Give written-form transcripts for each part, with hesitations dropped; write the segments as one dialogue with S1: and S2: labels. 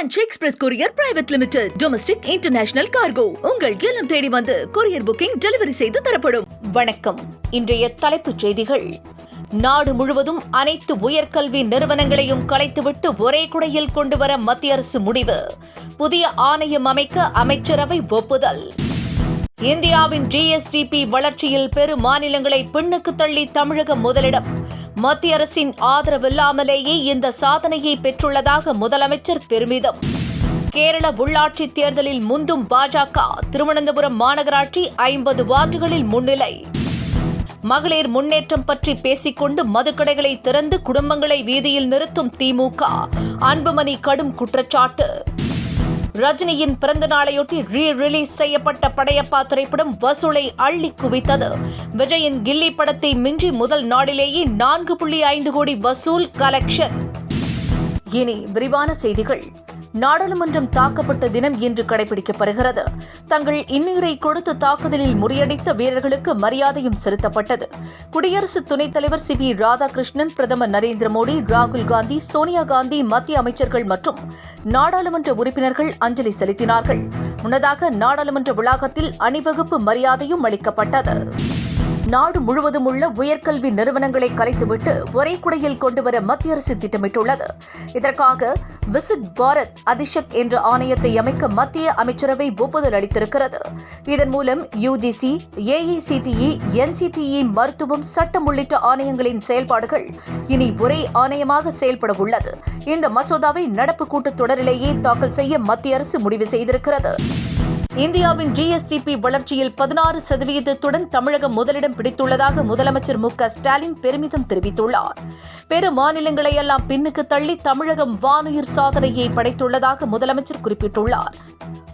S1: Branch express courier private limited. Domestic international cargo. உங்கள் இல்லம் தேடி வந்து கொரியர் புக்கிங் டெலிவரி செய்து தரப்படும்.
S2: வணக்கம். இன்றைய தலைப்புச் செய்திகள். நாடு முழுவதும் அனைத்து உயர்கல்வி நிறுவனங்களையும் கலைத்துவிட்டு ஒரே குடையில் கொண்டுவர மத்திய அரசு முடிவு. புதிய ஆணையம் அமைக்க அமைச்சரவை ஒப்புதல். இந்தியாவின் GSDP வளர்ச்சியில் பெரு மாநிலங்களை பின்னுக்கு தள்ளி தமிழகம் முதலிடம். மத்திய அரசின் ஆதரவில்லாமலேயே இந்த சாதனையை பெற்றுள்ளதாக முதலமைச்சர் பெருமிதம். கேரள உள்ளாட்சி தேர்தலில் முந்தும் பாஜக. திருவனந்தபுரம் மாநகராட்சி 50 வார்டுகளில் முன்னிலை. மகளிர் முன்னேற்றம் பற்றி பேசிக்கொண்டு மதுக்கடைகளை திறந்து குடும்பங்களை வீதியில் நிறுத்தும் திமுக. அன்புமணி கடும் குற்றச்சாட்டு. ரஜினியின் பிறந்த நாளையொட்டி ரிலீஸ் செய்யப்பட்ட படையப்பா திரைப்படம் வசூலை அள்ளி குவித்தது. விஜயின் கில்லி படத்தை மிஞ்சி முதல் நாளிலேயே 4.5 கோடி வசூல் கலெக்ஷன். இனி விரிவான செய்திகள். நாடாளுமன்றம் தாக்கப்பட்ட தினம் இன்று கடைபிடிக்கப்படுகிறது. தங்கள் இன்னுயிரை கொடுத்து தாக்குதலில் முறியடித்த வீரர்களுக்கு மரியாதையும் செலுத்தப்பட்டது. குடியரசு துணைத் தலைவர் CP ராதாகிருஷ்ணன், பிரதமர் நரேந்திர மோடி, ராகுல் காந்தி, சோனியா காந்தி, மத்திய அமைச்சர்கள் மற்றும் நாடாளுமன்ற உறுப்பினர்கள் அஞ்சலி செலுத்தினார்கள். முன்னதாக நாடாளுமன்ற வளாகத்தில் அணிவகுப்பு மரியாதையும் அளிக்கப்பட்டது. நாடு முழுவதும் உள்ள உயர்கல்வி நிறுவனங்களை கலைத்துவிட்டு ஒரே குடையில் கொண்டுவர மத்திய அரசு திட்டமிட்டுள்ளது. இதற்காக விசிட் பாரத் அதிஷக் என்ற ஆணையத்தை அமைக்க மத்திய அமைச்சரவை ஒப்புதல் அளித்திருக்கிறது. இதன் மூலம் UGC, AICTE, NCTE, மருத்துவம், சட்டம் உள்ளிட்ட ஆணையங்களின் செயல்பாடுகள் இனி ஒரே ஆணையமாக செயல்பட உள்ளது. இந்த மசோதாவை நடப்பு கூட்டத்தொடரிலேயே தாக்கல் செய்ய மத்திய அரசு முடிவு செய்திருக்கிறது. இந்தியாவின் GSDP வளர்ச்சியில் 16% தமிழகம் முதலிடம் பிடித்துள்ளதாக முதலமைச்சர் MK ஸ்டாலின் பெருமிதம் தெரிவித்துள்ளார். பெரு மாநிலங்களையெல்லாம் பின்னுக்கு தள்ளி தமிழகம் வானுயிர் சாதனையை படைத்துள்ளதாக முதலமைச்சர் குறிப்பிட்டுள்ளார்.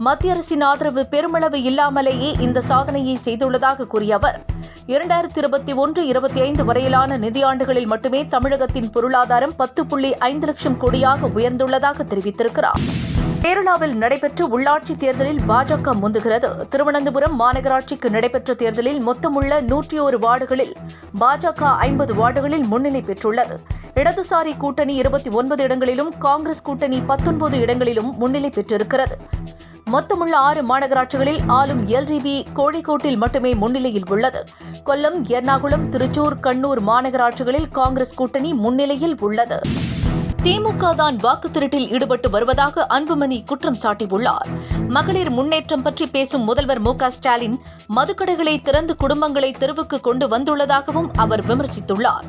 S2: மத்திய அரசின் ஆதரவு பெருமளவு இல்லாமலேயே இந்த சாதனையை செய்துள்ளதாக கூறிய அவர், 2021-25 வரையிலான நிதியாண்டுகளில் மட்டுமே தமிழகத்தின் பொருளாதாரம் 10.5 லட்சம் கோடியாக உயர்ந்துள்ளதாக தெரிவித்திருக்கிறார். கேரளாவில் நடைபெற்ற உள்ளாட்சி தேர்தலில் பாஜக முந்துகிறது. திருவனந்தபுரம் மாநகராட்சிக்கு நடைபெற்ற தேர்தலில் மொத்தமுள்ள 101 வார்டுகளில் பாஜக 50 வார்டுகளில் முன்னிலை பெற்றுள்ளது. இடதுசாரி கூட்டணி 29 இடங்களிலும், காங்கிரஸ் கூட்டணி 19 இடங்களிலும் முன்னிலை பெற்றிருக்கிறது. மொத்தமுள்ள 6 மாநகராட்சிகளில் ஆளும் LDP கோழிக்கோட்டில் மட்டுமே முன்னிலையில் உள்ளது. கொல்லம், எர்ணாகுளம், திருச்சூர், கண்ணூர் மாநகராட்சிகளில் காங்கிரஸ் கூட்டணி முன்னிலையில் உள்ளது. திமுக தான் வாக்கு திருட்டில் ஈடுபட்டு வருவதாக அன்புமணி குற்றம் சாட்டியுள்ளார். மகளிர் முன்னேற்றம் பற்றி பேசும் முதல்வர் MK ஸ்டாலின் மதுக்கடைகளை திறந்து குடும்பங்களை தெருவுக்கு கொண்டு வந்துள்ளதாகவும் அவர் விமர்சித்துள்ளார்.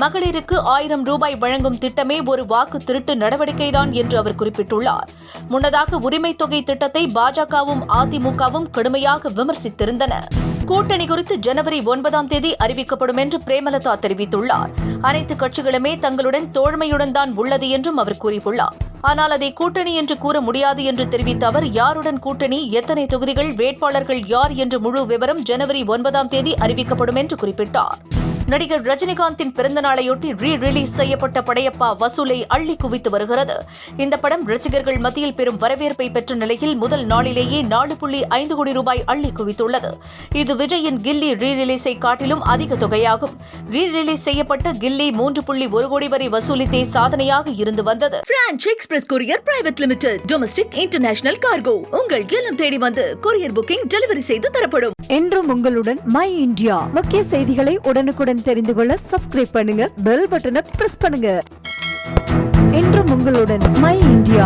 S2: மகளிருக்கு 1000 ரூபாய் வழங்கும் திட்டமே ஒரு வாக்கு திருட்டு நடவடிக்கைதான் என்று அவர் குறிப்பிட்டுள்ளார். முன்னதாக உரிமை தொகை திட்டத்தை பாஜகவும் அதிமுகவும் கடுமையாக விமர்சித்திருந்தன. கூட்டணி குறித்து ஜனவரி 9ஆம் தேதி அறிவிக்கப்படும் என்று பிரேமலதா தெரிவித்துள்ளார். அனைத்து கட்சிகளுமே தங்களுடன் தோழமையுடன் தான் உள்ளது என்றும் அவர் கூறியுள்ளார். ஆனால் அதை கூட்டணி என்று கூற முடியாது என்று தெரிவித்த அவர், யாருடன் கூட்டணி, எத்தனை தொகுதிகள், வேட்பாளர்கள் யார் என்ற முழு விவரம் ஜனவரி 9ஆம் தேதி அறிவிக்கப்படும் என்று குறிப்பிட்டார். நடிகர் ரஜினிகாந்தின் பிறந்த நாளையொட்டி ரிலீஸ் செய்யப்பட்ட படையப்பா வசூலை அள்ளி குவித்து வருகிறது. இந்த படம் ரசிகர்கள் மத்தியில் பெரும் வரவேற்பை பெற்ற நிலையில் முதல் நாளிலேயே 4.5 கோடி ரூபாய் அள்ளி குவித்துள்ளது. இது விஜயின் கில்லி ரீரிலீஸை காட்டிலும் அதிக தொகையாகும். ரீரிலீஸ் செய்யப்பட்ட கில்லி 3.1 கோடி வரை வசூலித்தே சாதனையாக இருந்து வந்தது.
S1: Branch express courier private limited. Domestic international cargo. உங்கள் இல்லம் தேடி வந்து கொரியர் புக்கிங் டெலிவரி செய்து தரப்படும்.
S3: என்றும் உங்களுடன் மை இந்தியா. முக்கிய செய்திகளை உடனுக்குடன் தெரிந்து கொள்ள சப்ஸ்கிரைப் பண்ணுங்க, பெல் பட்டனை பிரஸ் பண்ணுங்க. என்றும் உங்களுடன் மை இந்தியா.